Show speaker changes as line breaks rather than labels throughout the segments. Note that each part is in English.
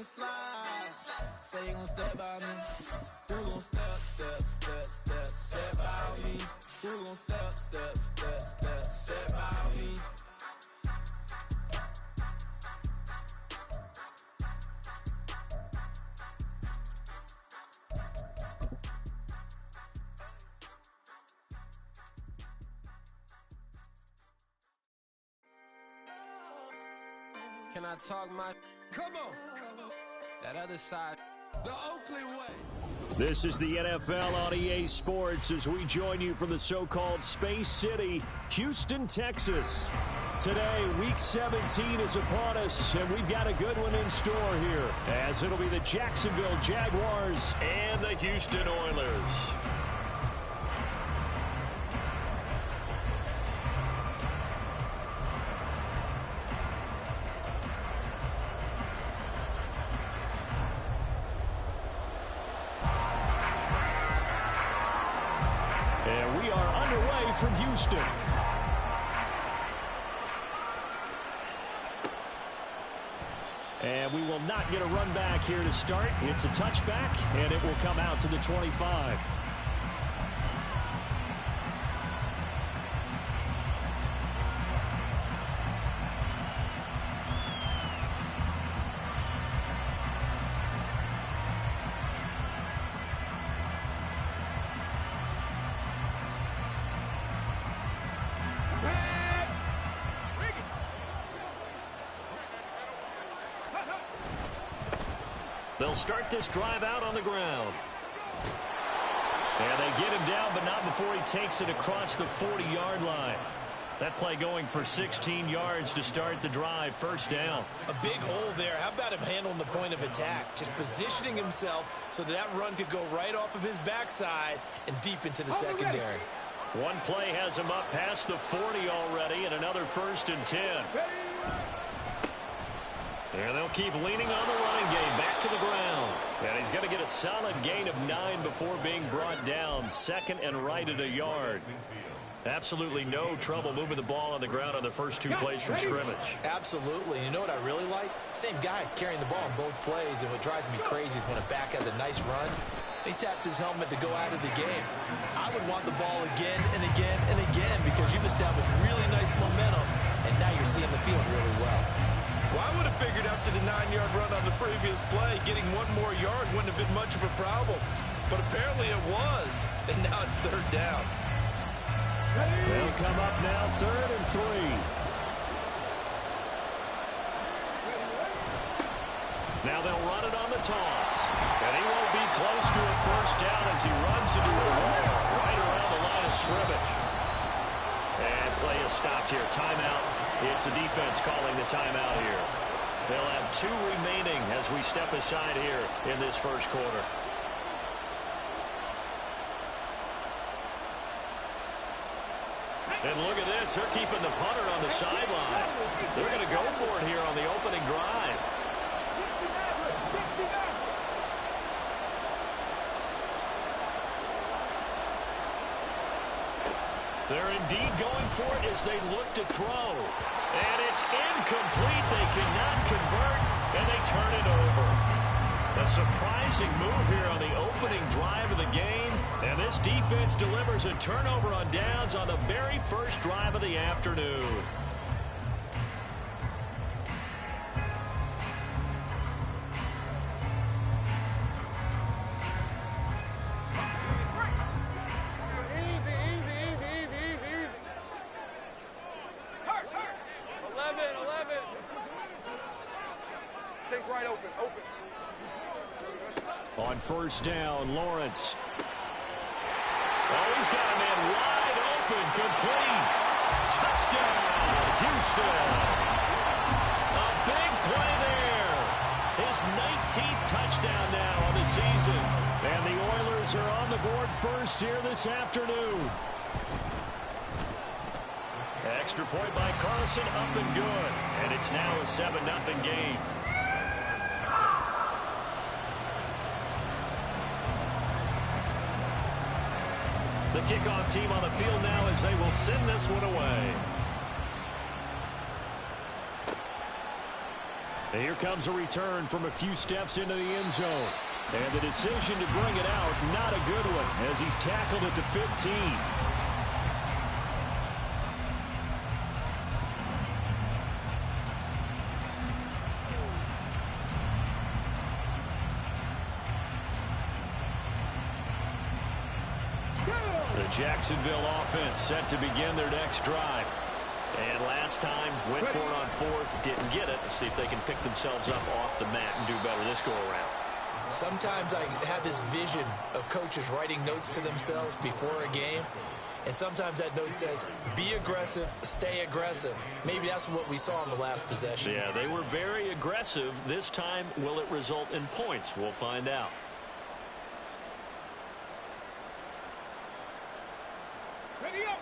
slide. Say you gon' step by me. Who gon' step by me? Who gon' step by me? Can I talk my? Come on. That other side. The Oakley way.
This is the NFL on EA Sports as we join you from the so-called Space City, Houston, Texas. Today, Week 17 is upon us, and we've got a good one in store here, as it'll be the Jacksonville Jaguars and the Houston Oilers. From Houston. And we will not get a run back here to start. It's a touchback, and it will come out to the 25. They'll start this drive out on the ground. And they get him down, but not before he takes it across the 40-yard line. That play going for 16 yards to start the drive. First down.
A big hole there. How about him handling the point of attack? Just positioning himself so that run could go right off of his backside and deep into the secondary.
One play has him up past the 40 already, and another 1st and 10. And they'll keep leaning on the running game back to the ground. And he's going to get a solid gain of 9 before being brought down. Second and right at a yard. Absolutely no trouble moving the ball on the ground on the first 2 plays from scrimmage.
Absolutely. You know what I really like? Same guy carrying the ball on both plays. And what drives me crazy is when a back has a nice run, he taps his helmet to go out of the game. I would want the ball again and again and again because you've established really nice momentum, and now you're seeing the field really well.
Well, I would have figured after the 9-yard run on the previous play, getting 1 more yard wouldn't have been much of a problem. But apparently it was, and now it's 3rd down.
They'll come up now 3rd and 3. Now they'll run it on the toss. And he won't be close to a first down as he runs into a wall right around the line of scrimmage. And play is stopped here. Timeout. It's the defense calling the timeout here. They'll have 2 remaining as we step aside here in this first quarter. And look at this. They're keeping the punter on the sideline. They're going to go for it here on the opening drive. They're indeed going for it as they look to throw. And it's incomplete. They cannot convert, and they turn it over. A surprising move here on the opening drive of the game. And this defense delivers a turnover on downs on the very first drive of the afternoon. On first down, Lawrence. Oh, he's got a man wide open, complete. Touchdown, Houston. A big play there. His 19th touchdown now on the season. And the Oilers are on the board first here this afternoon. Extra point by Carlson, up and good. And it's now a 7-0 game. The kickoff team on the field now as they will send this one away. And here comes a return from a few steps into the end zone. And the decision to bring it out, not a good one, as he's tackled at the 15. The Jacksonville offense set to begin their next drive. And last time, went for it on fourth, didn't get it. Let's see if they can pick themselves up off the mat and do better this go-around.
Sometimes I have this vision of coaches writing notes to themselves before a game. And sometimes that note says, be aggressive, stay aggressive. Maybe that's what we saw in the last possession.
Yeah, they were very aggressive. This time, will it result in points? We'll find out.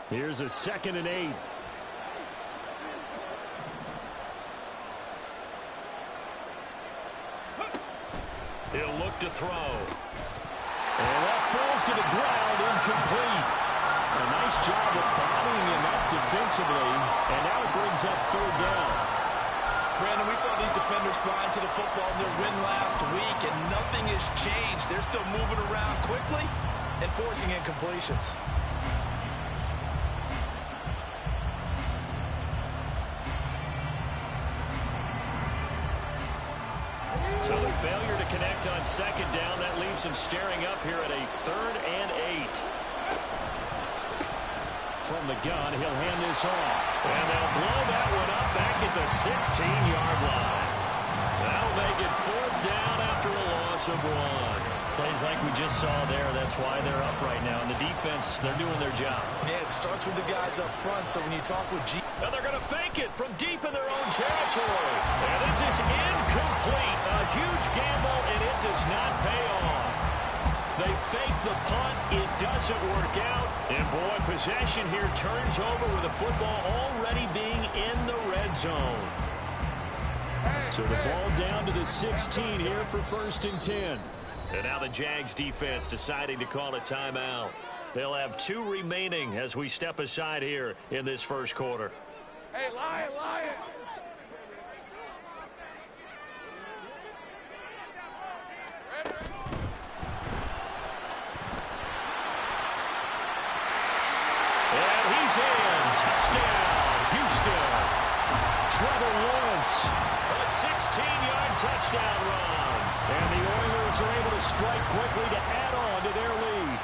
Here's a 2nd and 8. He'll look to throw. And that falls to the ground, incomplete. A nice job of bodying him up defensively, and now it brings up 3rd down.
Brandon, we saw these defenders flying to the football in their win last week, and nothing has changed. They're still moving around quickly and forcing incompletions.
So the failure to connect on 2nd down, that leaves them staring up here at a 3rd and 8. From the gun, he'll hand this off. And they'll blow that one up back at the 16-yard line. That'll make it 4th down after a loss of 1. Plays like we just saw there, that's why they're up right now. And the defense, they're doing their job.
Yeah, it starts with the guys up front, so when you talk with G...
And they're going to fake it from deep in their own territory. And this is incomplete. A huge gamble, and it does not pay off. They fake the punt. It doesn't work out. And, boy, possession here turns over with the football already being in the red zone. So the ball down to the 16 here for 1st and 10. And now the Jags defense deciding to call a timeout. They'll have 2 remaining as we step aside here in this first quarter.
Hey, Lion, Lion.
And he's in. Touchdown, Houston. Trevor Lawrence, a 16-yard touchdown run. And the Oilers are able to strike quickly to add on to their lead.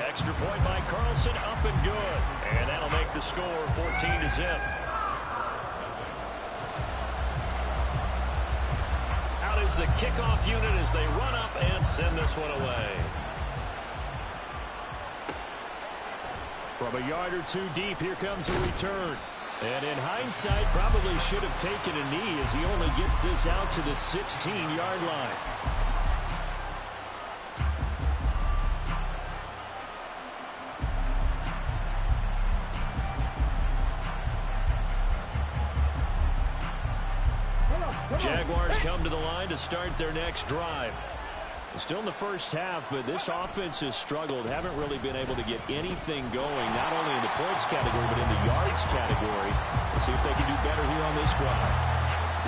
Extra point by Carlson, up and good. And that'll make the score 14-0. Out is the kickoff unit as they run up and send this one away. From a yard or 2 deep, here comes a return. And in hindsight, probably should have taken a knee as he only gets this out to the 16-yard line. Jaguars come to the line to start their next drive. Still in the first half, but this offense has struggled. Haven't really been able to get anything going, not only in the points category, but in the yards category. Let's see if they can do better here on this drive.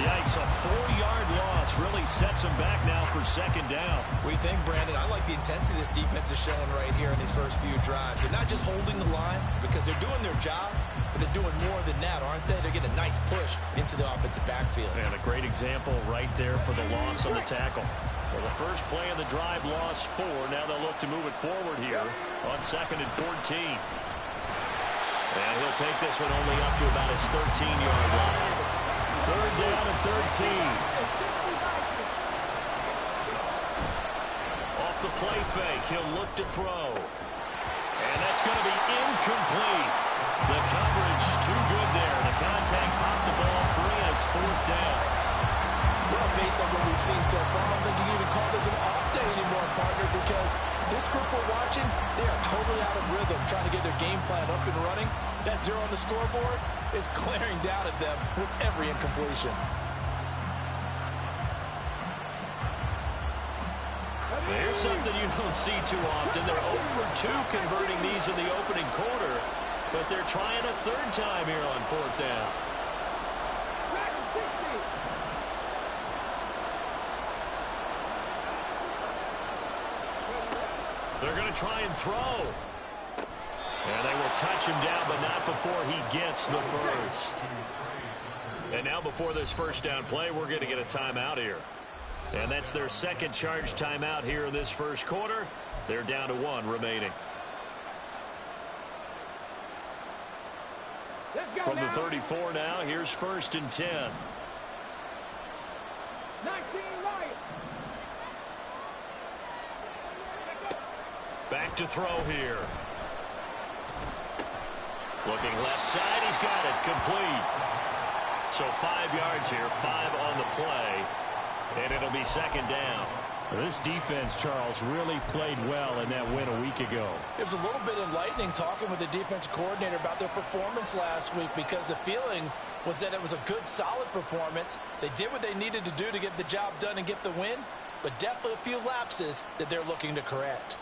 Yikes, a 4-yard loss really sets them back now for 2nd down.
We think, Brandon, I like the intensity this defense is showing right here in these first few drives. They're not just holding the line because they're doing their job, but they're doing more than that, aren't they? They're getting a nice push into the offensive backfield.
And a great example right there for the loss on the tackle. Well, the first play of the drive lost 4. Now they'll look to move it forward here on 2nd and 14. And he'll take this one only up to about his 13-yard line. 3rd down and 13. Off the play fake, he'll look to throw. And that's going to be incomplete. The coverage too good there. The contact popped the ball free, and it's 4th down.
Well, based on what we've seen so far, I don't think you can even call this an off day anymore, partner, because this group we're watching, they are totally out of rhythm, trying to get their game plan up and running. That 0 on the scoreboard is glaring down at them with every incompletion.
Here's something you don't see too often. They're 0 for 2 converting these in the opening quarter, but they're trying a 3rd time here on 4th down. They're going to try and throw. And they will touch him down, but not before he gets the first. And now before this first down play, we're going to get a timeout here. And that's their second charge timeout here in this first quarter. They're down to 1 remaining. From the 34 now, here's 1st and 10.
19 right.
Back to throw here. Looking left side, he's got it, complete. So 5 yards here, 5 on the play, and it'll be 2nd down.
This defense, Charles, really played well in that win a week ago. It was a little bit enlightening talking with the defense coordinator about their performance last week, because the feeling was that it was a good, solid performance. They did what they needed to do to get the job done and get the win, but definitely a few lapses that they're looking to correct.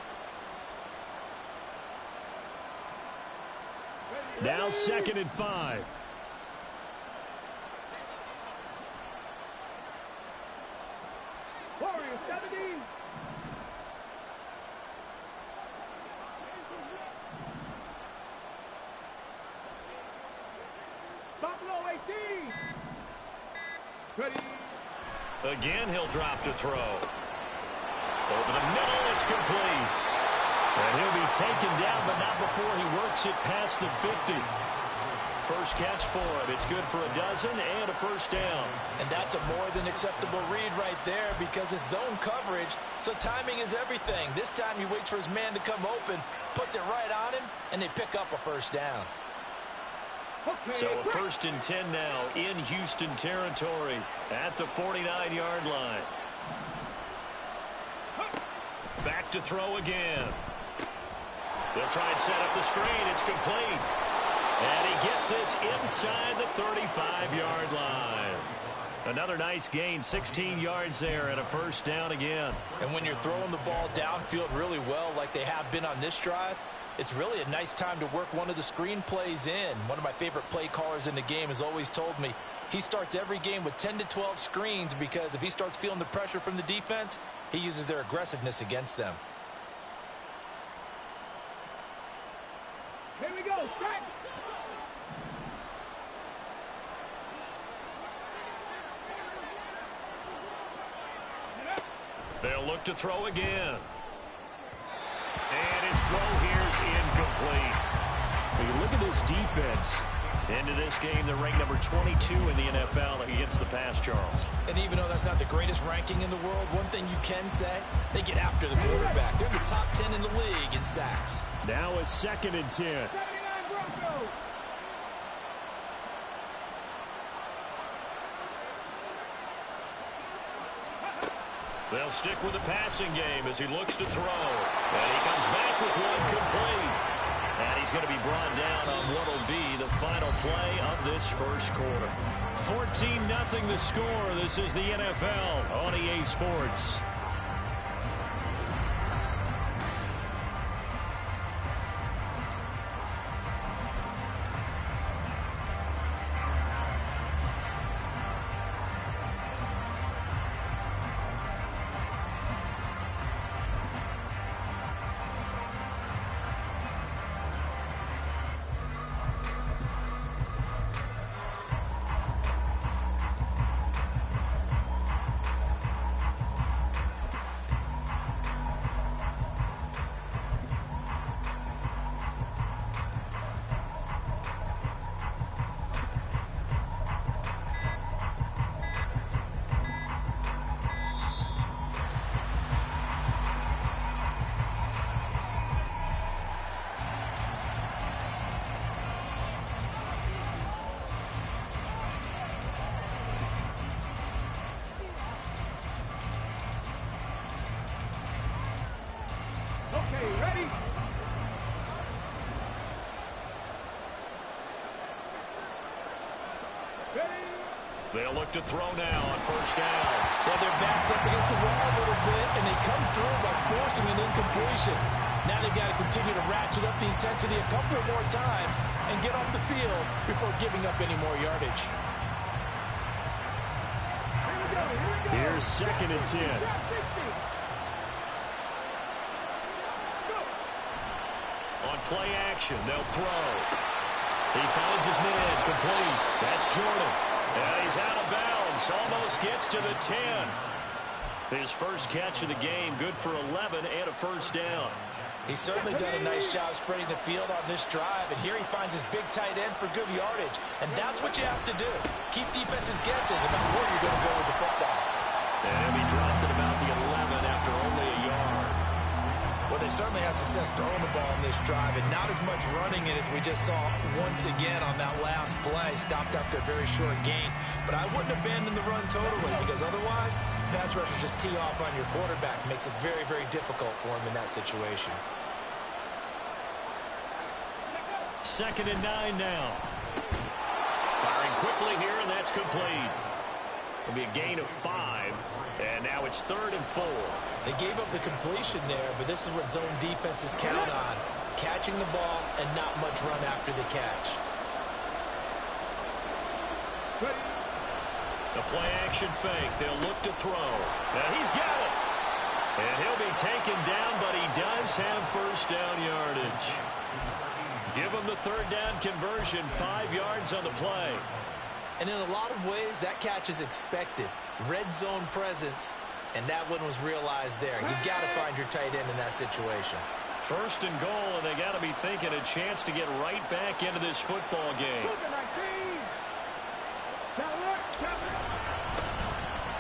Now 2nd and 5.
Warriors 17. Buffalo 18. Ready.
Again, he'll drop to throw. Over the middle, it's complete. And he'll be taken down, but not before he works it past the 50. First catch for him. It's good for a dozen and a first down.
And that's a more than acceptable read right there, because it's zone coverage, so timing is everything. This time he waits for his man to come open, puts it right on him, and they pick up a first down.
Okay,
So a 1st and 10 now in Houston territory at the 49-yard line. Back to throw again. They'll try and set up the screen. It's complete. And he gets this inside the 35-yard line. Another nice gain, 16 yards there, and a first down again.
And when you're throwing the ball downfield really well like they have been on this drive, it's really a nice time to work one of the screen plays in. One of my favorite play callers in the game has always told me he starts every game with 10 to 12 screens, because if he starts feeling the pressure from the defense, he uses their aggressiveness against them.
Here we go. Strike.
They'll look to throw again. And his throw here's incomplete.
When you look at this defense,
Into this game, they're ranked number 22 in the NFL against the pass, Charles.
And even though that's not the greatest ranking in the world, one thing you can say, they get after the quarterback. They're in the top 10 in the league in sacks.
Now a 2nd and 10.
79 Broncos.
They'll stick with the passing game as he looks to throw. And he comes back with one complete. And he's going to be brought down on what will be the final play of this first quarter. 14-0 the score. This is the NFL on EA Sports.
Okay, ready?
They'll look to throw now on first down.
well, their back's up against the wall a little bit, and they come through by forcing an incompletion. Now they've got to continue to ratchet up the intensity a couple of more times and get off the field before giving up any more yardage.
Here's 2nd and 10. play action. They'll throw. He finds his man, complete. That's Jordan. And he's out of bounds. Almost gets to the 10. His first catch of the game, good for 11 and a first down.
He's certainly done a nice job spreading the field on this drive, and here he finds his big tight end for good yardage. And that's what you have to do. Keep defenses guessing about where you're going to go with the football.
And he dropped at about the 11 after only a yard.
Well, they certainly had success throwing the ball in this drive, and not as much running it as we just saw once again on that last play. Stopped after a very short gain. But I wouldn't abandon the run totally, because otherwise, pass rushers just tee off on your quarterback. Makes it very, very difficult for him in that situation.
2nd and 9 now. Firing quickly here, and that's complete. It'll be a gain of 5, and now it's 3rd and 4.
They gave up the completion there, but this is what zone defenses count on. Catching the ball and not much run after the catch.
The play-action fake. They'll look to throw. And he's got it. And he'll be taken down, but he does have first down yardage. Give him the 3rd down conversion, 5 yards on the play.
And in a lot of ways, that catch is expected. Red zone presence, and that one was realized there. You've got to find your tight end in that situation.
1st and goal, and they got to be thinking a chance to get right back into this football game.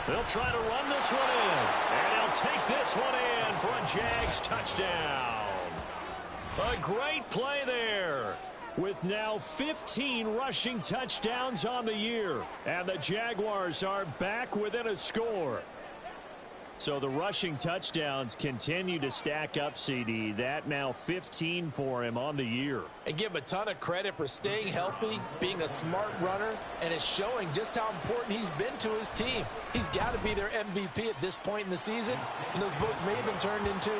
They'll try to run this one in, and they'll take this one in for a Jags touchdown. A great play there. With now 15 rushing touchdowns on the year. And the Jaguars are back within a score. So the rushing touchdowns continue to stack up, CD. That now 15 for him on the year.
And give him a ton of credit for staying healthy, being a smart runner, and it's showing just how important he's been to his team. He's got to be their MVP at this point in the season. And those votes may have been turned into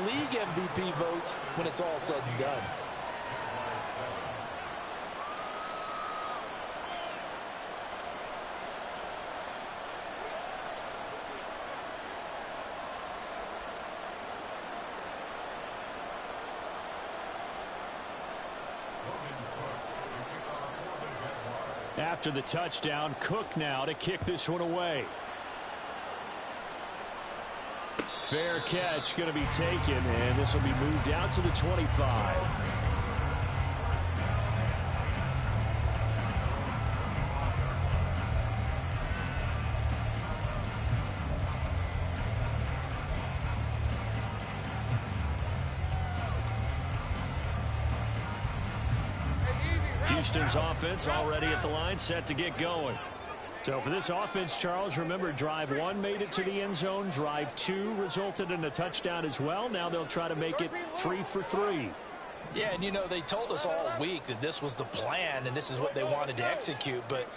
league MVP votes when it's all said and done.
After the touchdown, Cook now to kick this one away. Fair catch going to be taken, and this will be moved out to the 25. Houston's offense already at the line, set to get going. So for this offense, Charles, remember, drive 1 made it to the end zone. Drive 2 resulted in a touchdown as well. Now they'll try to make it 3 for 3.
Yeah, and you know, they told us all week that this was the plan and this is what they wanted to execute, but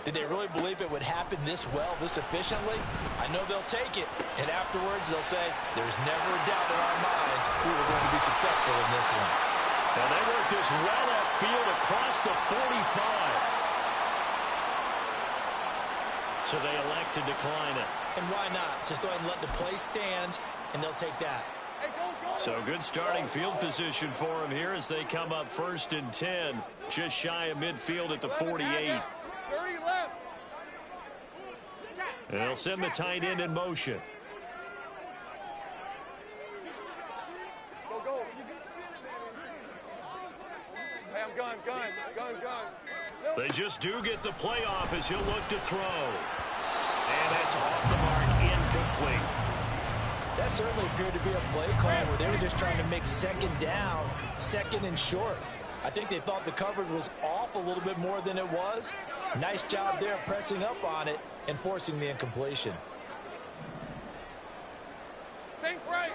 did they really believe it would happen this well, this efficiently? I know they'll take it, and afterwards they'll say, there's never a doubt in our minds we were going to be successful in this one.
And they work this well upfield across the 45. So they elect to decline it.
And why not? Just go ahead and let the play stand, and they'll take that.
So good starting field position for him here as they come up 1st and 10. Just shy of midfield at the 48. And they'll send the tight end in motion. They just do get the playoff as he'll look to throw. And that's off the mark, incomplete.
That certainly appeared to be a play call where they were just trying to make 2nd down, 2nd and short. I think they thought the coverage was off a little bit more than it was. Nice job there pressing up on it and forcing the incompletion.
Sink right.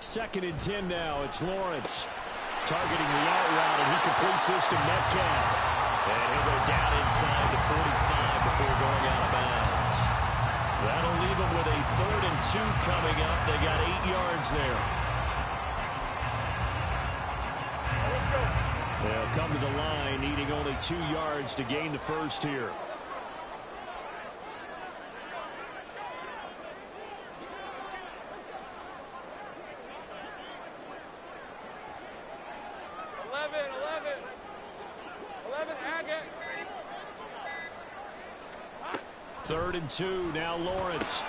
2nd and 10 now. It's Lawrence targeting the out route, and he completes this to Metcalf. And he'll go down inside the 45 before going out of bounds. That'll leave them with a 3rd and 2 coming up. They got 8 yards there.
Let's go.
They'll come to the line, needing only 2 yards to gain the first here. 3rd and 2. Now Lawrence.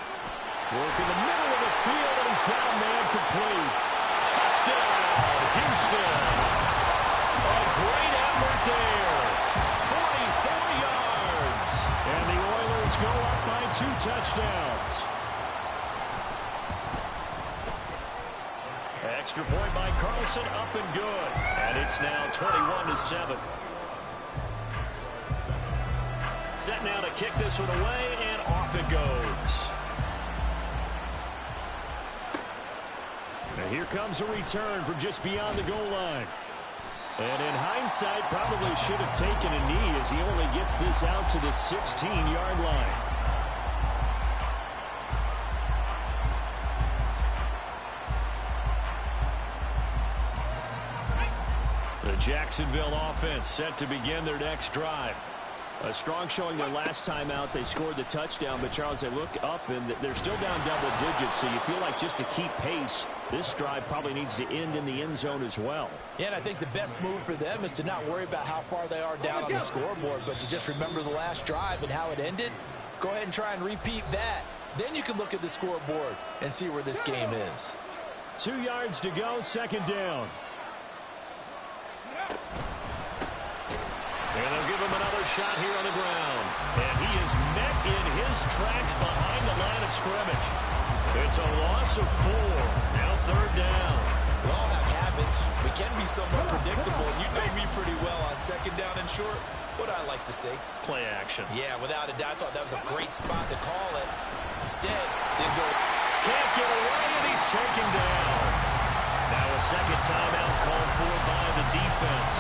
Working the middle of the field, and he's got a man complete. Touchdown, Houston. A great effort there. 44 yards. And the Oilers go up by 2 touchdowns. Extra point by Carlson, up and good. And it's now 21-7. Set now to kick this one away, and off it goes. And here comes a return from just beyond the goal line. And in hindsight, probably should have taken a knee as he only gets this out to the 16-yard line. The Jacksonville offense set to begin their next drive. A strong showing their last time out. They scored the touchdown, but Charles, they look up and they're still down double digits, so you feel like just to keep pace, this drive probably needs to end in the end zone as well.
Yeah, and I think the best move for them is to not worry about how far they are down on the scoreboard, but to just remember the last drive and how it ended. Go ahead and try and repeat that. Then you can look at the scoreboard and see where this game is.
2 yards to go, 2nd down. And they'll give him another shot here on the ground. And he is met in his tracks behind the line of scrimmage. It's a loss of 4. Now 3rd down.
We all have habits. We can be somewhat predictable. You know me pretty well on 2nd down and short. What I like to say?
Play action.
Yeah, without a doubt. I thought that was a great spot to call it. Instead, didn't go.
Can't get away, and he's taken down. Now a 2nd timeout called for by the defense,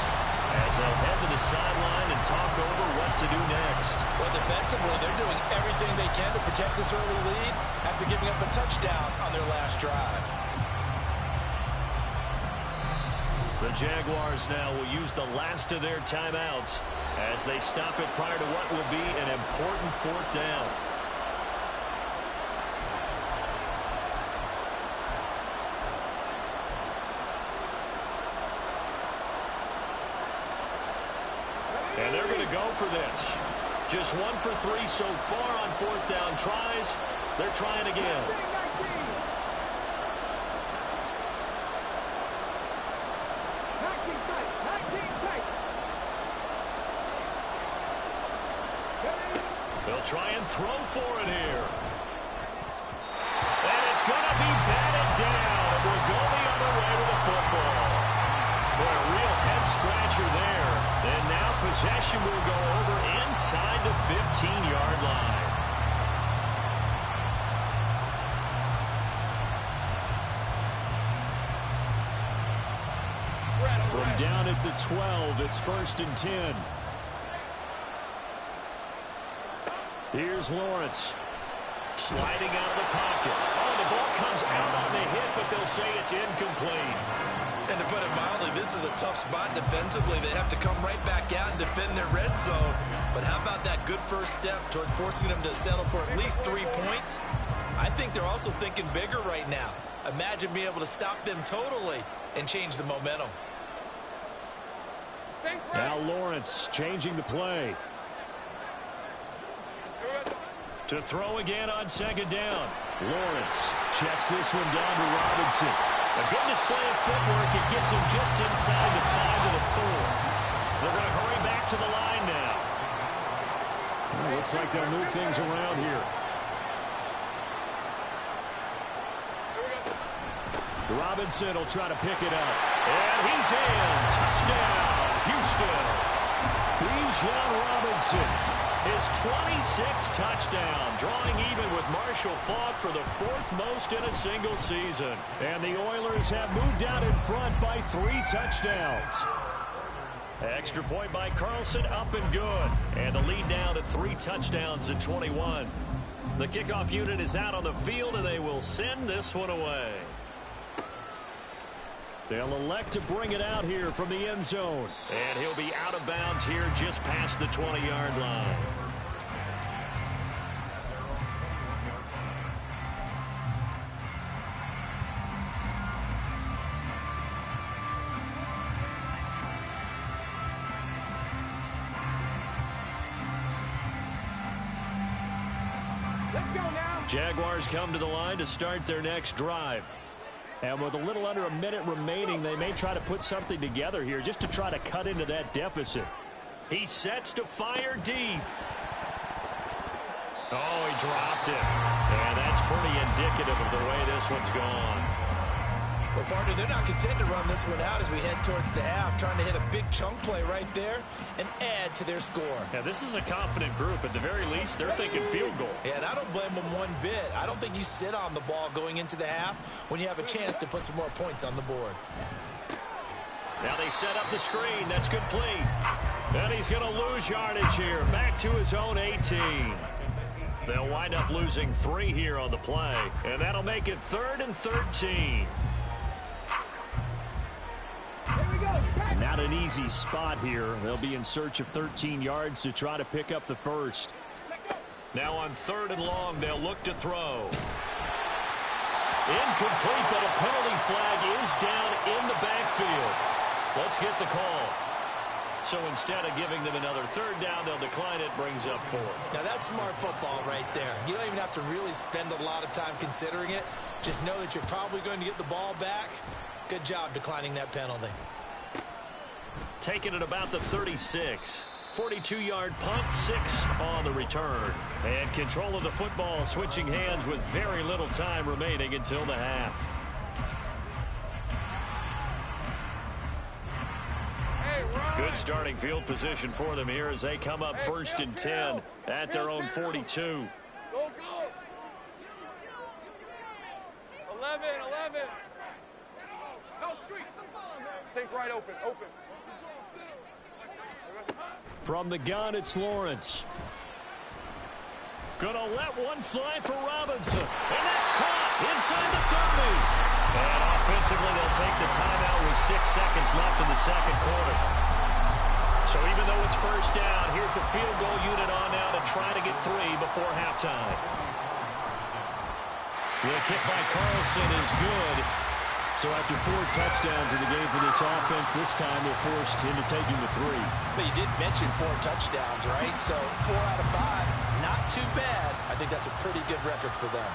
as they'll head to the sideline and talk over what to do next.
Well, defensively, they're doing everything they can to protect this early lead after giving up a touchdown on their last drive.
The Jaguars now will use the last of their timeouts as they stop it prior to what will be an important 4th down. And they're going to go for this. Just 1 for 3 so far on 4th down tries. They're trying again. They'll try and throw for it here. And it's going to be batted down. And we'll go the other way with the football. Boy, a real head-scratcher there. And now possession will go over inside the 15-yard line. From down at the 12, it's 1st and 10. Here's Lawrence. Sliding out of the pocket. Oh, the ball comes out on the hit, but they'll say it's incomplete.
And to put it mildly, this is a tough spot defensively. They have to come right back out and defend their red zone. But how about that good first step towards forcing them to settle for at least 3 points? I think they're also thinking bigger right now. Imagine being able to stop them totally and change the momentum.
Now Lawrence changing the play. To throw again on 2nd down. Lawrence checks this one down to Robinson. A good display of footwork. It gets him just inside the 5 to the 4. They're going to hurry back to the line now. Well, looks like they'll move things around here. Robinson will try to pick it up. And he's in. Touchdown, Houston. Bijan Robinson. His 26th touchdown, drawing even with Marshall Faulk for the 4th most in a single season. And the Oilers have moved out in front by 3 touchdowns. Extra point by Carlson, up and good. And the lead now to 3 touchdowns at 21. The kickoff unit is out on the field, and they will send this one away. They'll elect to bring it out here from the end zone. And he'll be out of bounds here just past the 20-yard line. Jaguars come to the line to start their next drive. And with a little under a minute remaining, they may try to put something together here just to try to cut into that deficit. He sets to fire deep. Oh, he dropped it. And that's pretty indicative of the way this one's gone.
Well, partner, they're not content to run this one out as we head towards the half, trying to hit a big chunk play right there and add to their score.
Yeah, this is a confident group. At the very least, they're thinking field goal.
Yeah, and I don't blame them one bit. I don't think you sit on the ball going into the half when you have a chance to put some more points on the board.
Now they set up the screen. That's complete. And he's going to lose yardage here. Back to his own 18. They'll wind up losing 3 here on the play. And that'll make it 3rd and 13. Not an easy spot here. They'll be in search of 13 yards to try to pick up the first. Now on 3rd and long, they'll look to throw. Incomplete, but a penalty flag is down in the backfield. Let's get the call. So instead of giving them another 3rd down, they'll decline it, brings up 4.
Now that's smart football right there. You don't even have to really spend a lot of time considering it. Just know that you're probably going to get the ball back. Good job declining that penalty.
Taking it about the 36. 42-yard punt, 6 on the return. And control of the football switching hands with very little time remaining until the half. Good starting field position for them here as they come up 1st and 10 at their own 42.
Go, go. 11. No, street. Take right open.
From the gun, it's Lawrence. Gonna let one fly for Robinson. And that's caught inside the 30. And offensively, they'll take the timeout with 6 seconds left in the second quarter. So even though it's 1st down, here's the field goal unit on now to try to get 3 before halftime. The kick by Carlson is good. So after 4 touchdowns in the game for this offense, this time they're forced into taking the 3.
But you did mention 4 touchdowns, right? So 4 out of 5, not too bad. I think that's a pretty good record for them.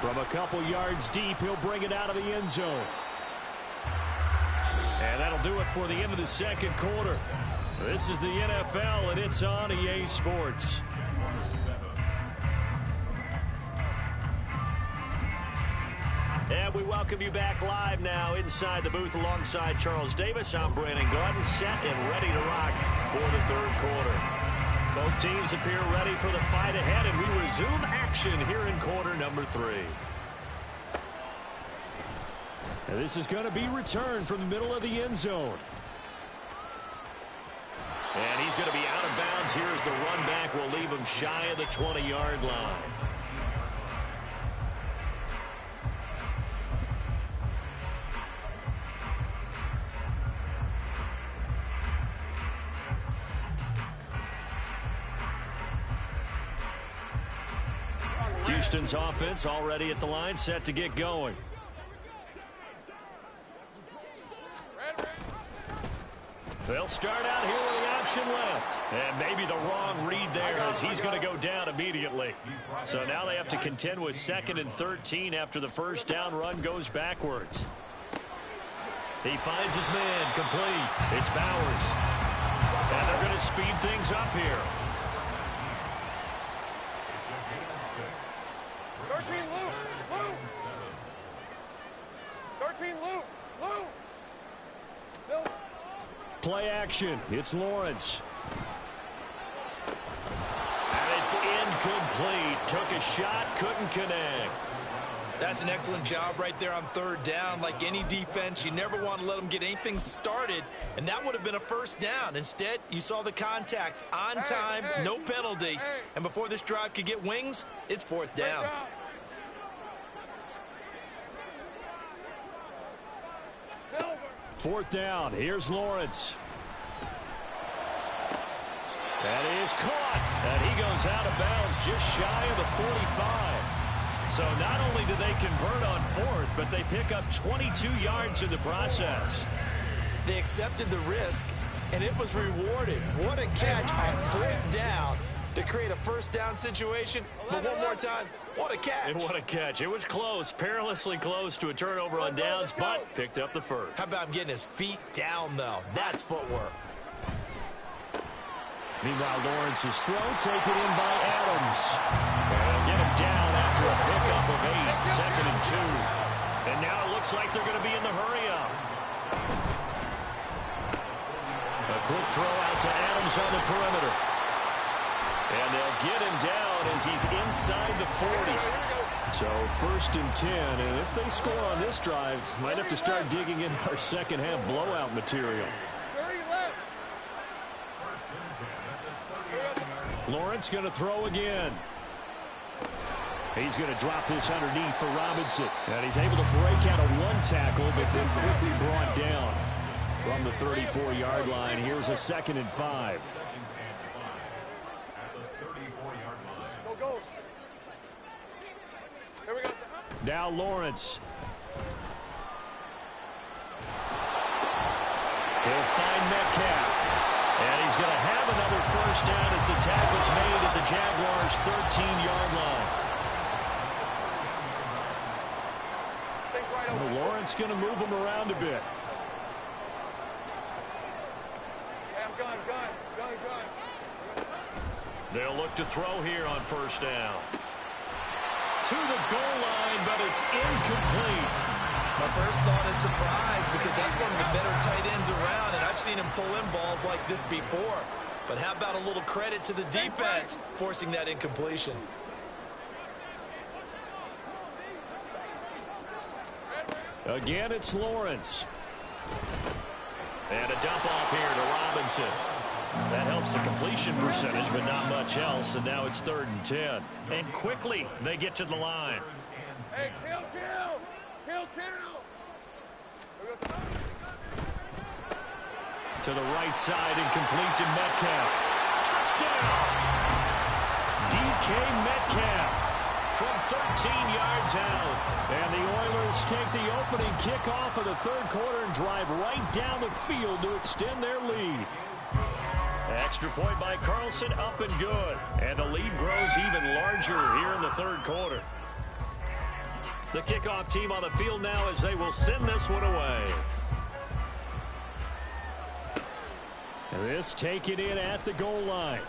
From a couple yards deep, he'll bring it out of the end zone. And that'll do it for the end of the second quarter. This is the NFL, and it's on EA Sports. And we welcome you back live now inside the booth alongside Charles Davis. I'm Brandon Gordon, set and ready to rock for the 3rd quarter. Both teams appear ready for the fight ahead, and we resume action here in quarter number 3. And this is going to be returned from the middle of the end zone. And he's going to be out of bounds here as the run back will leave him shy of the 20-yard line. Houston's offense already at the line, set to get going. They'll start out here with the option left. And maybe the wrong read there as he's going to go down immediately. So now they have to contend with 2nd and 13 after the 1st down run goes backwards. He finds his man complete. It's Bowers. And they're going to speed things up here.
13 Luke. 13 Luke. Silver.
Play action. It's Lawrence. And it's incomplete. Took a shot, couldn't connect.
That's an excellent job right there on 3rd down. Like any defense, you never want to let them get anything started, and that would have been a 1st down. Instead, you saw the contact on time, no penalty, and before this drive could get wings, it's 4th down.
4th down. Here's Lawrence. That is caught. And he goes out of bounds just shy of the 45. So not only do they convert on 4th, but they pick up 22 yards in the process.
They accepted the risk, and it was rewarded. What a catch on 4th down to create a first down situation. But one more time, what a catch.
And what a catch. It was close, perilously close to a turnover on downs, but picked up the first.
How about him getting his feet down, though? That's footwork.
Meanwhile, Lawrence's throw taken in by Adams. And they'll get him down after a pickup of 8, 2nd and 2. And now it looks like they're going to be in the hurry-up. A quick throw out to Adams on the perimeter. And they'll get him down as he's inside the 40. So 1st and 10, and if they score on this drive, might have to start digging in our second half blowout material. Lawrence going to throw again. He's going to drop this underneath for Robinson. And he's able to break out of one tackle, but then quickly brought down from the 34-yard line. Here's a 2nd and 5.
Go. Here we go.
Now Lawrence. He'll find Metcalf. And he's going to have another first down as the tackle's made at the Jaguars' 13-yard line. Well, Lawrence going to move him around a bit.
Gun.
They'll look to throw here on first down. To the goal line, but it's incomplete.
My first thought is surprise because that's one of the better tight ends around, and I've seen him pull in balls like this before. But how about a little credit to the defense forcing that incompletion?
Again, it's Lawrence. And a dump off here to Robinson. That helps the completion percentage, but not much else. And now it's 3rd and 10. And quickly, they get to the line.
Hey, kill.
To the right side and complete to Metcalf. Touchdown! DK Metcalf from 13 yards out. And the Oilers take the opening kickoff of the 3rd quarter and drive right down the field to extend their lead. Extra point by Carlson, up and good. And the lead grows even larger here in the 3rd quarter. The kickoff team on the field now as they will send this one away. This taken in at the goal line.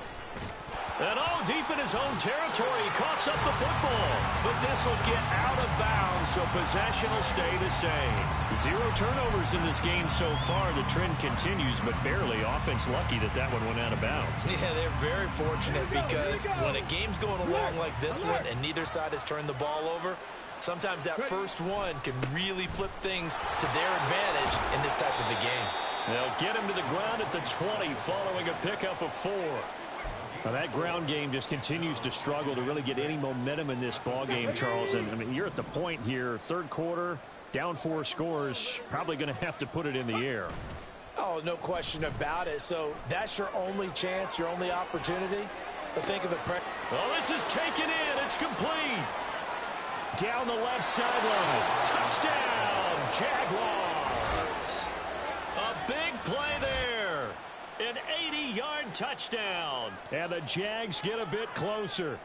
And deep in his own territory, he coughs up the football. But this will get out of bounds, so possession will stay the same. 0 turnovers in this game so far. The trend continues, but barely. Offense lucky that one went out of bounds.
Yeah, they're very fortunate because when a game's going along like this one and neither side has turned the ball over, sometimes that first one can really flip things to their advantage in this type of a game.
They'll get him to the ground at the 20 following a pickup of 4. Now that ground game just continues to struggle to really get any momentum in this ball game, Charles. And I mean, you're at the point here, 3rd quarter, down 4 scores, probably going to have to put it in the air.
Oh, no question about it. So that's your only chance, your only opportunity. But think of the pressure.
Well, this is taken in. It's complete. Down the left sideline. Touchdown, Jaguars. A big play there. An 80-yard touchdown. And the Jags get a bit closer.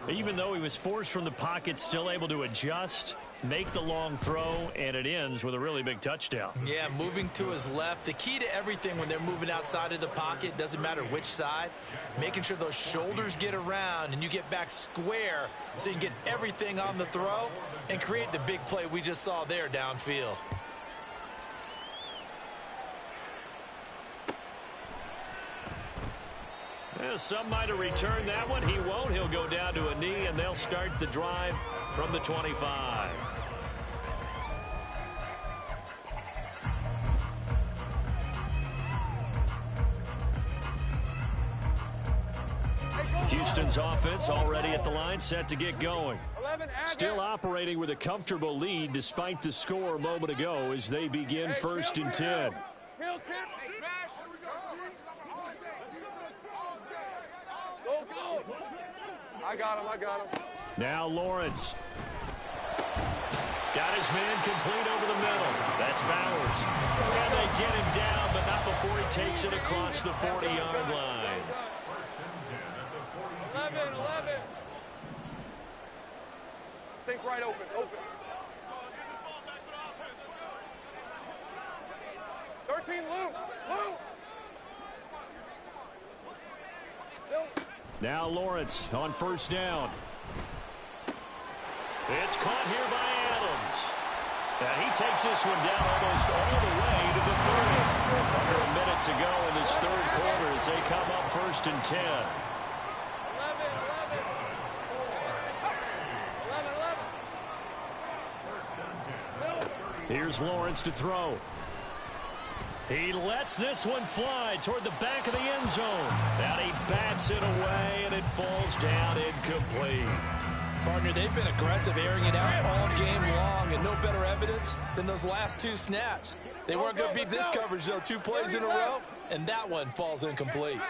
Even though he was forced from the pocket, still able to adjust, make the long throw, and it ends with a really big touchdown.
Yeah, moving to his left. The key to everything when they're moving outside of the pocket, doesn't matter which side, making sure those shoulders get around and you get back square so you can get everything on the throw and create the big play we just saw there downfield.
Yeah, some might have returned that one. He won't. He'll go down to a knee, and they'll start the drive from the 25. Houston's offense already at the line, set to get going. Still operating with a comfortable lead despite the score a moment ago as they begin 1st and 10.
Go. I got him.
Now Lawrence. Got his man complete over the middle. That's Bowers. And they get him down, but not before he takes it across the 40-yard line.
Think right, open. 13, Luke.
Now Lawrence on first down. It's caught here by Adams. And he takes this one down almost all the way to the 30. Under a minute to go in this third quarter as they come up 1st and 10.
11.
Here's Lawrence to throw. He lets this one fly toward the back of the end zone. And he bats it away, and it falls down incomplete.
Partner, they've been aggressive, airing it out all game long, and no better evidence than those last 2 snaps. They weren't going to beat this coverage, though, 2 plays in a row, and that one falls incomplete.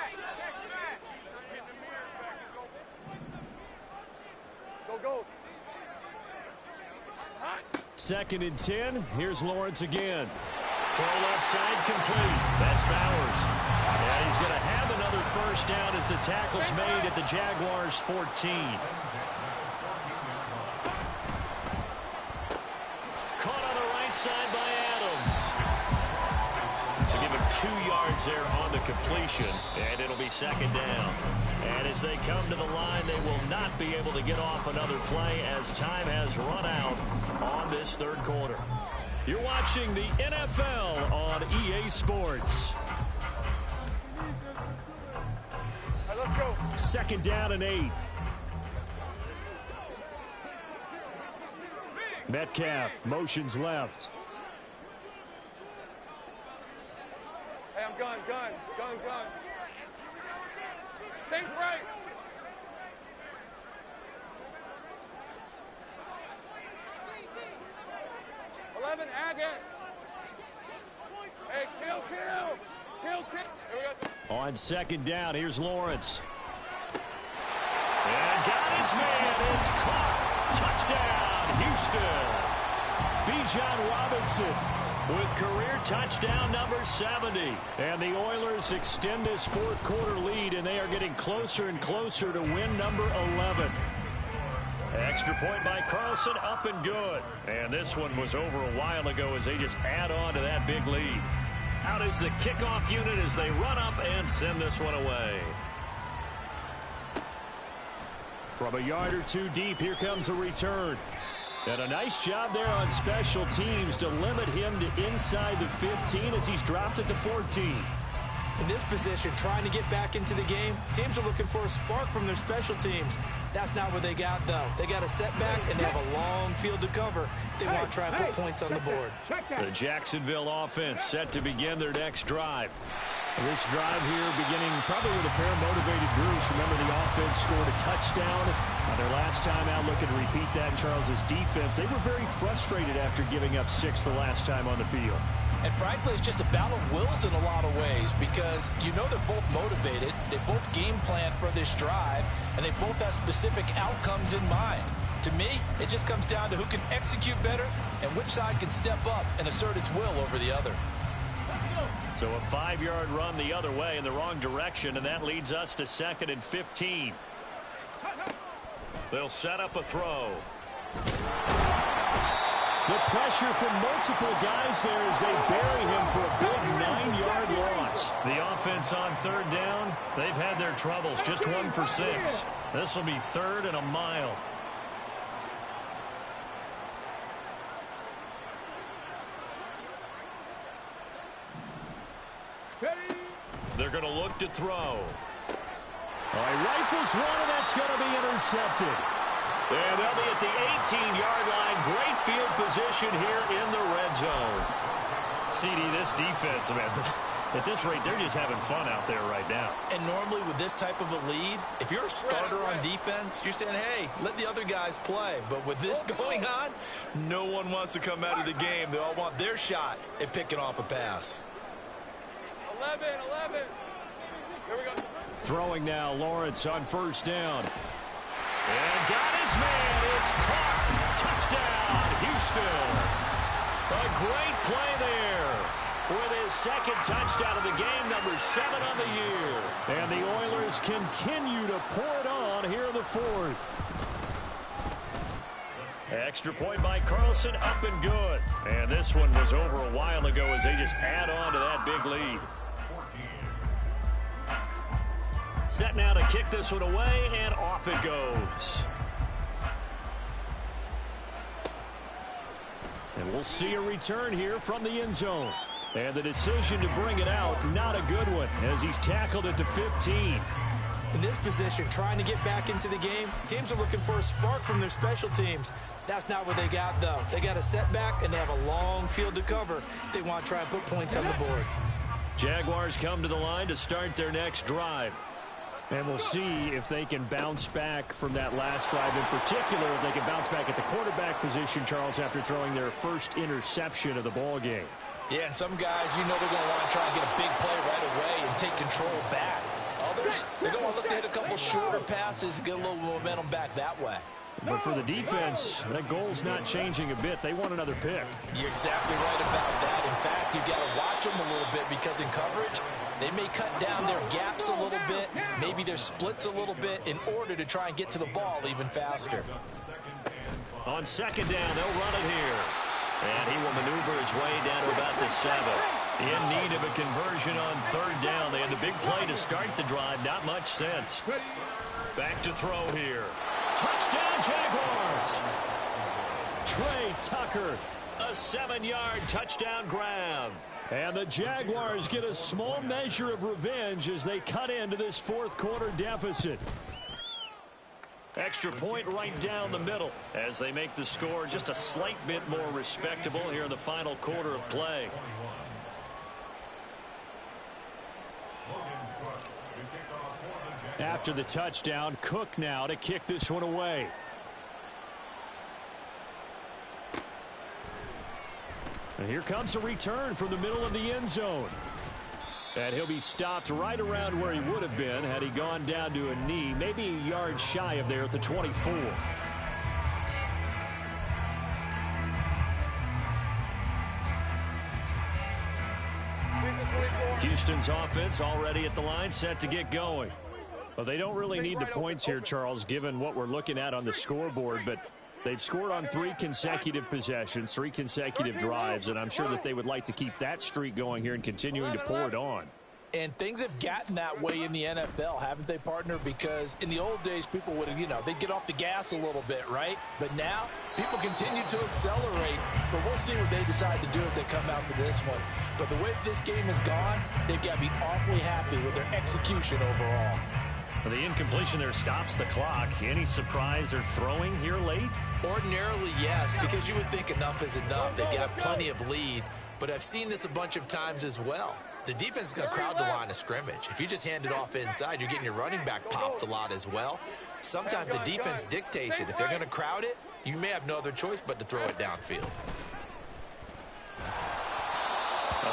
Go.
2nd and 10. Here's Lawrence again. Throw left side complete. That's Bowers. And he's going to have another first down as the tackle's made at the Jaguars' 14. Caught on the right side by Adams. So give him 2 yards there on the completion, and it'll be 2nd down. And as they come to the line, they will not be able to get off another play as time has run out on this third quarter. You're watching the NFL on EA Sports.
All right, let's go.
2nd down and 8. Metcalf motions left.
Hey, I'm gun. Think right. 11, Agate. Hey, kill. Here we go.
On 2nd down, here's Lawrence. And got his man. It's caught. Touchdown, Houston. Bijan Robinson with career touchdown number 70. And the Oilers extend this fourth quarter lead, and they are getting closer and closer to win number 11. Extra point by Carlson, up and good. And this one was over a while ago as they just add on to that big lead. Out is the kickoff unit as they run up and send this one away. From a yard or 2 deep, here comes a return. And a nice job there on special teams to limit him to inside the 15 as he's dropped at the 14.
In this position, trying to get back into the game, teams are looking for a spark from their special teams. That's not what they got, though. They got a setback, and they have a long field to cover if they want to try and put points on the board.
The Jacksonville offense set to begin their next drive. This drive here beginning probably with a pair of motivated groups. Remember, the offense scored a touchdown on their last time out. Looking to repeat that in Charles's defense. They were very frustrated after giving up 6 the last time on the field.
And frankly, it's just a battle of wills in a lot of ways because you know they're both motivated. They both game plan for this drive, and they both have specific outcomes in mind. To me, it just comes down to who can execute better and which side can step up and assert its will over the other.
So a 5-yard run the other way in the wrong direction, and that leads us to 2nd and 15. They'll set up a throw. The pressure from multiple guys there as they bury him for a big 9-yard loss. The offense on 3rd down, they've had their troubles. Just 1 for 6. This will be 3rd and a mile. They're going to look to throw. All right, rifles one, and that's going to be intercepted. And they'll be at the 18-yard line. Great field position here in the red zone. CD, this defense, man, at this rate, they're just having fun out there right now.
And normally with this type of a lead, if you're a starter on defense, you're saying, hey, let the other guys play. But with this going on, no one wants to come out of the game. They all want their shot at picking off a pass.
11. Here we go.
Throwing now, Lawrence on 1st down. And got his man. It's caught. Touchdown, Houston. A great play there with his 2nd touchdown of the game, number 7 on the year. And the Oilers continue to pour it on here in the 4th. Extra point by Carlson, up and good. And this one was over a while ago as they just add on to that big lead. Set now to kick this one away, and off it goes. And we'll see a return here from the end zone. And the decision to bring it out, not a good one, as he's tackled it to 15.
In this position, trying to get back into the game, teams are looking for a spark from their special teams. That's not what they got, though. They got a setback, and they have a long field to cover if they want to try and put points on the board.
Jaguars come to the line to start their next drive. And we'll see if they can bounce back from that last drive. In particular, if they can bounce back at the quarterback position, Charles, after throwing their first interception of the ball game.
Yeah, and some guys, you know they're going to want to try and get a big play right away and take control back. Others, they're going to look to hit a couple shorter passes, get a little momentum back that way.
But for the defense, that goal's not changing a bit. They want another pick.
You're exactly right about that. In fact, you've got to watch them a little bit because in coverage, they may cut down their gaps a little bit, maybe their splits a little bit in order to try and get to the ball even faster.
On second down, they'll run it here. And he will maneuver his way down to about the 7. In need of a conversion on third down. They had the big play to start the drive. Not much sense. Back to throw here. Touchdown, Jaguars! Trey Tucker, a 7-yard touchdown grab. And the Jaguars get a small measure of revenge as they cut into this fourth quarter deficit. Extra point right down the middle as they make the score just a slight bit more respectable here in the final quarter of play. After the touchdown, Cook now to kick this one away. And here comes a return from the middle of the end zone. And he'll be stopped right around where he would have been had he gone down to a knee, maybe a yard shy of there at the 24. Houston's offense already at the line, set to get going. Well, they don't really need the points here, Charles, given what we're looking at on the scoreboard, but they've scored on 3 consecutive possessions, 3 consecutive drives, and I'm sure that they would like to keep that streak going here and continuing to pour it on.
And things have gotten that way in the NFL, haven't they, partner? Because in the old days, people would, they'd get off the gas a little bit, right? But now, people continue to accelerate. But we'll see what they decide to do as they come out for this one. But the way this game has gone, they've got to be awfully happy with their execution overall.
Well, the incompletion there stops the clock. Any surprise they're throwing here late?
Ordinarily, yes, because you would think enough is enough. They've got plenty of lead. But I've seen this a bunch of times as well. The defense is going to crowd the line of scrimmage. If you just hand it off inside, you're getting your running back popped a lot as well. Sometimes the defense dictates it. If they're going to crowd it, you may have no other choice but to throw it downfield.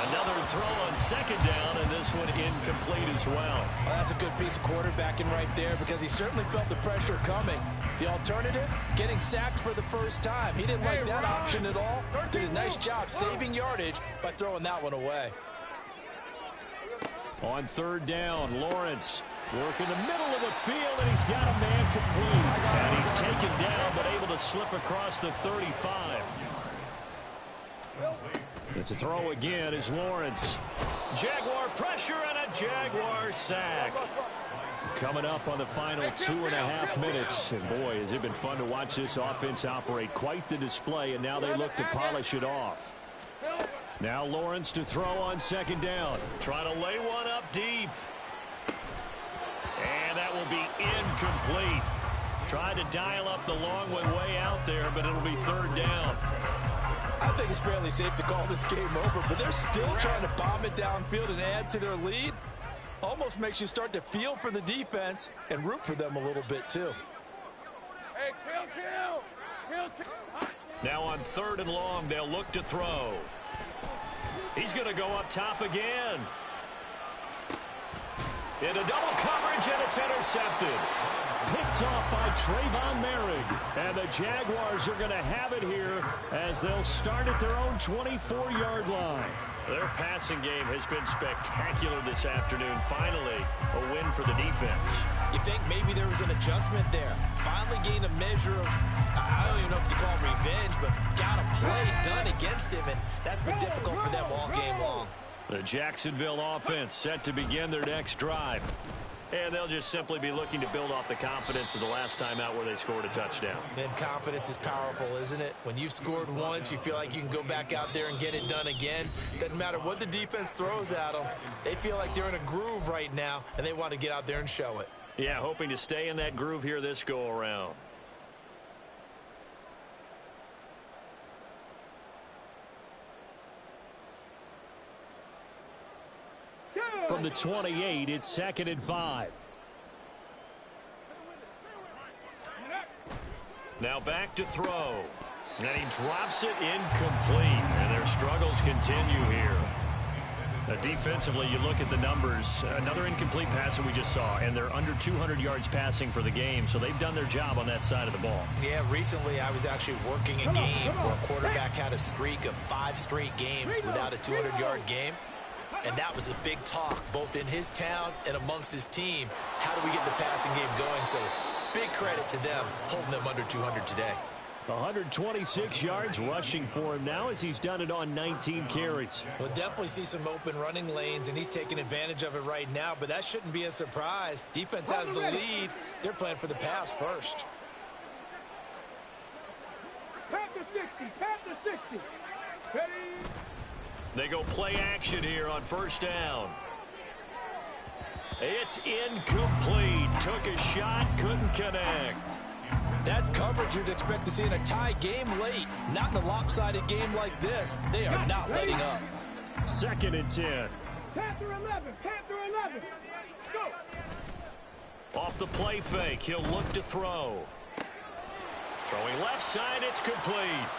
Another throw on second down, and this one incomplete as well.
Well, that's a good piece of quarterbacking right there because he certainly felt the pressure coming. The alternative, getting sacked for the first time. He didn't like that option at all. Did a nice job saving yardage by throwing that one away.
On third down, Lawrence working the middle of the field, and he's got a man complete. And he's taken down, but able to slip across the 35. And to throw again is Lawrence. Jaguar pressure and a Jaguar sack. Coming up on the final 2.5 minutes. And boy, has it been fun to watch this offense operate. Quite the display, and now they look to polish it off. Now Lawrence to throw on second down. Trying to lay one up deep. And that will be incomplete. Tried to dial up the long one way out there, but it'll be third down.
I think it's fairly safe to call this game over, but they're still trying to bomb it downfield and add to their lead. Almost makes you start to feel for the defense and root for them a little bit too.
Hey, kill.
Now on third and long, they'll look to throw. He's going to go up top again. Into double coverage, and it's intercepted. Picked off by Trayvon Merrick. And the Jaguars are going to have it here as they'll start at their own 24-yard line. Their passing game has been spectacular this afternoon. Finally, a win for the defense.
You think maybe there was an adjustment there. Finally gained a measure of, I don't even know if you call it revenge, but got a play done against him, and that's been difficult for them all game long.
The Jacksonville offense set to begin their next drive. And they'll just simply be looking to build off the confidence of the last time out where they scored a touchdown.
And confidence is powerful, isn't it? When you've scored once, you feel like you can go back out there and get it done again. Doesn't matter what the defense throws at them. They feel like they're in a groove right now, and they want to get out there and show it.
Yeah, hoping to stay in that groove here this go-around. From the 28, it's 2nd and 5. Now back to throw. And he drops it incomplete. And their struggles continue here. Defensively, you look at the numbers. Another incomplete pass that we just saw. And they're under 200 yards passing for the game. So they've done their job on that side of the ball.
Yeah, recently I was actually working a game where a quarterback had a streak of 5 straight games without a 200-yard game. And that was a big talk, both in his town and amongst his team. How do we get the passing game going? So big credit to them, holding them under 200 today.
126 yards rushing for him now as he's done it on 19 carries.
We'll definitely see some open running lanes, and he's taking advantage of it right now, but that shouldn't be a surprise. Defense has the lead. They're playing for the pass first.
Panther 60, Panther 60. Ready?
They go play action here on first down. It's incomplete. Took a shot, couldn't connect.
That's coverage you'd expect to see in a tie game late. Not in a lopsided game like this. They are not letting up.
2nd and 10.
Panther 11, Panther 11. Go.
Off the play fake, he'll look to throw. Throwing left side, it's complete.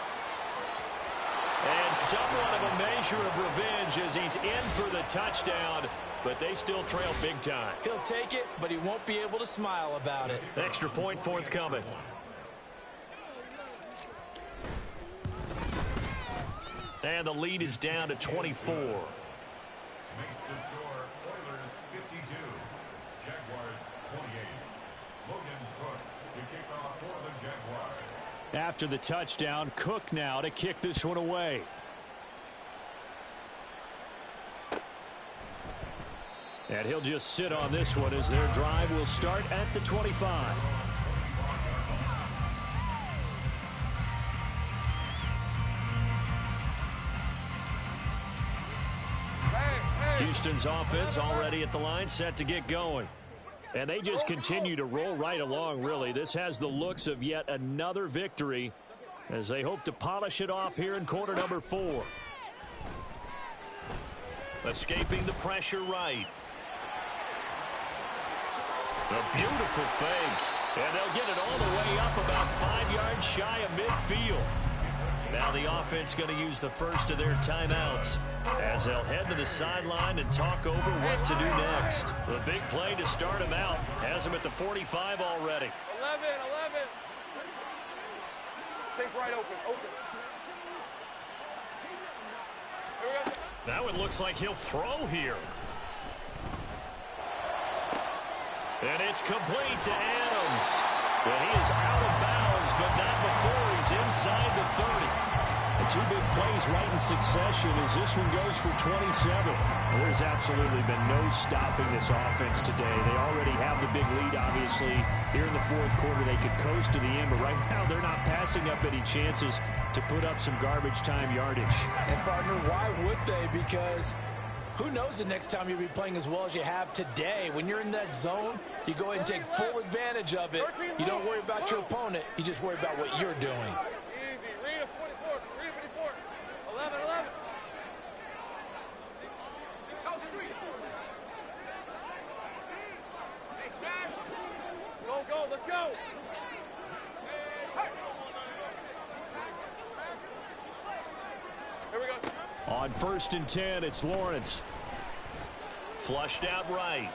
And somewhat of a measure of revenge as he's in for the touchdown, but they still trail big time.
He'll take it, but he won't be able to smile about it.
Extra point forthcoming. And the lead is down to 24.
Makes the score Oilers 52, Jaguars 28. Logan Cook to kick off for the Jaguars.
After the touchdown, Cook now to kick this one away. And he'll just sit on this one as their drive will start at the 25. Houston's offense already at the line, set to get going. And they just continue to roll right along, really. This has the looks of yet another victory as they hope to polish it off here in quarter number 4. Escaping the pressure right. A beautiful fake. And they'll get it all the way up about 5 yards shy of midfield. Now the offense going to use the first of their timeouts as they'll head to the sideline and talk over what to do next. The big play to start him out has him at the 45 already.
11. Take right open. Here we go.
Now it looks like he'll throw here. And it's complete to Adams. But he is out of bounds, but not before he's inside the 30. The 2 big plays right in succession as this one goes for 27. There's absolutely been no stopping this offense today. They already have the big lead, obviously. Here in the 4th quarter, they could coast to the end, but right now they're not passing up any chances to put up some garbage time yardage.
And, partner, why would they? Because who knows the next time you'll be playing as well as you have today. When you're in that zone, you go ahead and take full advantage of it. You don't worry about your opponent. You just worry about what you're doing.
Easy. Read a 44. Read a 44. 11. Hey, smash. Go. Let's go. Here we go.
On 1st and 10, it's Lawrence. Flushed out right.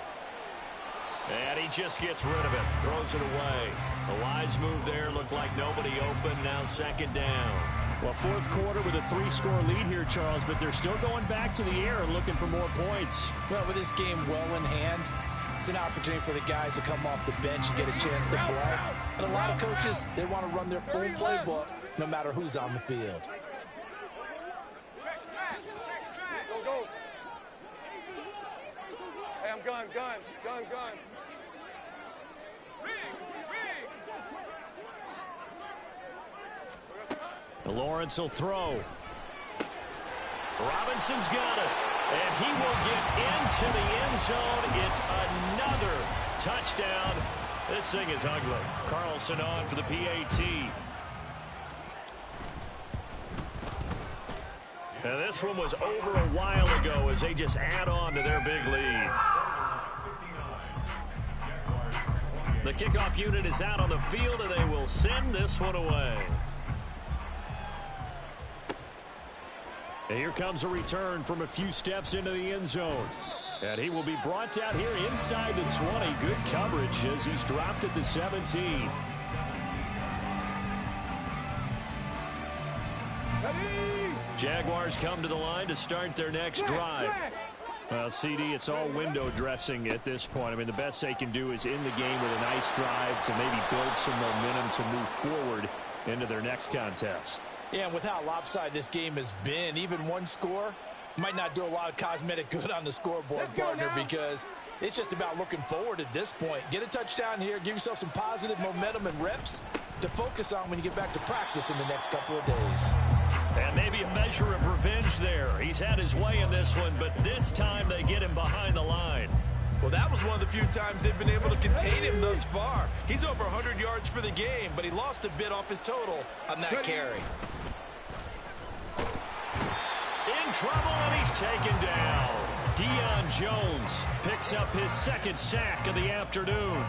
And he just gets rid of it. Throws it away. A wise move there. Looked like nobody open. Now 2nd down. Well, 4th quarter with a 3-score lead here, Charles, but they're still going back to the air and looking for more points.
Well, with this game well in hand, It's an opportunity for the guys to come off the bench and get a chance to play. And a lot of coaches, they want to run their full playbook no matter who's on the field.
Go, go. Hey, I'm gun.
Lawrence will throw. Robinson's got it. And he will get into the end zone. It's another touchdown. This thing is ugly. Carlson on for the PAT. And this one was over a while ago as they just add on to their big lead. The kickoff unit is out on the field, and they will send this one away. And here comes a return from a few steps into the end zone. And he will be brought down here inside the 20. Good coverage as he's dropped at the 17. Jaguars come to the line to start their next drive. Well, CD, it's all window dressing at this point. I mean, the best they can do is end the game with a nice drive to maybe build some momentum to move forward into their next contest.
Yeah, and with how lopsided this game has been, even one score might not do a lot of cosmetic good on the scoreboard, partner, because it's just about looking forward at this point. Get a touchdown here, give yourself some positive momentum and reps to focus on when you get back to practice in the next couple of days.
And maybe a measure of revenge there. He's had his way in this one, but this time they get him behind the line.
Well, that was one of the few times they've been able to contain him thus far. He's over 100 yards for the game, but he lost a bit off his total on that carry.
In trouble, and he's taken down. Deion Jones picks up his second sack of the afternoon.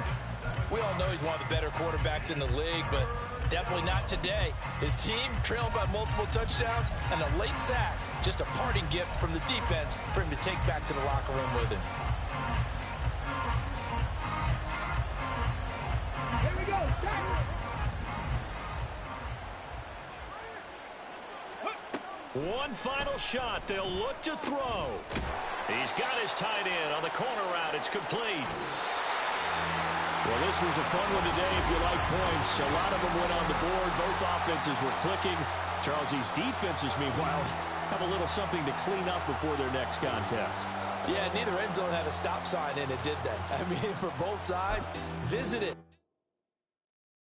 We all know he's one of the better quarterbacks in the league, but definitely not today. His team trailed by multiple touchdowns, and a late sack, just a parting gift from the defense for him to take back to the locker room with him.
Here we go.
One final shot. They'll look to throw. He's got his tight end on the corner route. It's complete.
Well, this was a fun one today if you like points. A lot of them went on the board. Both offenses were clicking. Charles, these defenses, meanwhile, have a little something to clean up before their next contest.
Yeah, neither end zone had a stop sign in it, did they? I mean, for both sides, visit it.